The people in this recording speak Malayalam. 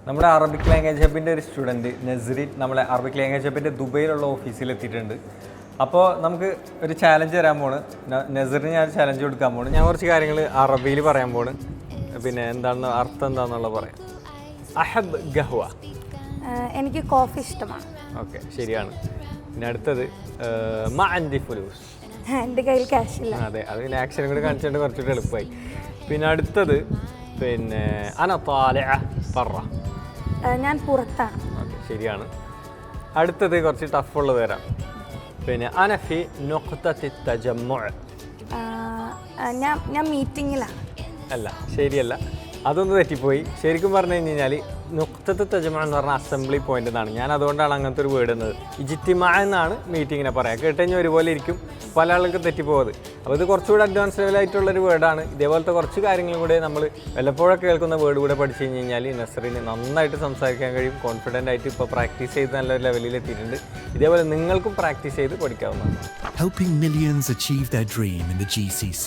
നമ്മുടെ അറബിക് ലാംഗ്വേജ് ഹബിൻ്റെ ഒരു സ്റ്റുഡൻറ്റ് നസ്രീൻ നമ്മളെ അറബിക് ലാംഗ്വേജ് ഹബിൻ്റെ ദുബൈയിലുള്ള ഓഫീസിൽ എത്തിയിട്ടുണ്ട്. അപ്പോൾ നമുക്ക് ഒരു ചാലഞ്ച് തരാൻ പോണ്. നസ്രീന് ഞാൻ ചാലഞ്ച് കൊടുക്കാൻ പോണ്. ഞാൻ കുറച്ച് കാര്യങ്ങൾ അറബിയിൽ പറയാൻ പോണ്. പിന്നെ എന്താണെന്ന് അർത്ഥം എന്താണെന്നുള്ള പറയാം. അഹബ് ഗഹ്വ, എനിക്ക് കോഫി ഇഷ്ടമാണ്. ഓക്കെ, ശരിയാണ്. പിന്നെ അടുത്തത് മഅൻദി ഫുലൂസ്, എൻ്റെ കയ്യിൽ ക്യാഷ് ഇല്ല. അതെ, അത് പിന്നെ ആക്ഷനും കൂടി കാണിച്ചുകൊണ്ട് കുറച്ചുകൂടി എളുപ്പമായി. പിന്നെ അടുത്തത് പിന്നെ അന താലിഅ ഫറ, ഞാൻ പുറത്താണ്. ഓക്കെ, ശരിയാണ്. അടുത്തത് കുറച്ച് ടഫുള്ളത് തരാം. പിന്നെ അനഫി നുഖ്തത്തി തജമ്മുഅ, ഞാൻ മീറ്റിങ്ങിലാണ്. അല്ല, ശരിയല്ല, അതൊന്ന് തെറ്റിപ്പോയി. ശരിക്കും പറഞ്ഞു കഴിഞ്ഞാൽ നുഖ്തത്ത് തജമ്മുഅ എന്ന് പറഞ്ഞാൽ അസംബ്ലി പോയിന്റ് എന്നാണ്. ഞാൻ അതുകൊണ്ടാണ് അങ്ങനത്തെ ഒരു വേർഡ് എന്നത്. ഇജ്തിമാ എന്നാണ് മീറ്റിങ്ങിനെ പറയാം. കേട്ടുകഴിഞ്ഞാൽ ഒരുപോലെ ഇരിക്കും, പല ആളുകൾക്ക് തെറ്റിപ്പോകുന്നത്. അപ്പോൾ ഇത് കുറച്ചുകൂടി അഡ്വാൻസ് ലെവലായിട്ടുള്ളൊരു വേർഡാണ്. ഇതേപോലത്തെ കുറച്ച് കാര്യങ്ങളും കൂടെ നമ്മൾ വല്ലപ്പോഴൊക്കെ കേൾക്കുന്ന വേർഡ് കൂടെ പഠിച്ചു കഴിഞ്ഞ് കഴിഞ്ഞാൽ നസ്രീന് നന്നായിട്ട് സംസാരിക്കാൻ കഴിയും. കോൺഫിഡൻ്റ് ആയിട്ട് ഇപ്പോൾ പ്രാക്ടീസ് ചെയ്ത് നല്ലൊരു ലെവലിൽ എത്തിയിട്ടുണ്ട്. ഇതേപോലെ നിങ്ങൾക്കും പ്രാക്ടീസ് ചെയ്ത് പഠിക്കാവുന്നതാണ്. Helping millions achieve their dream in the GCC.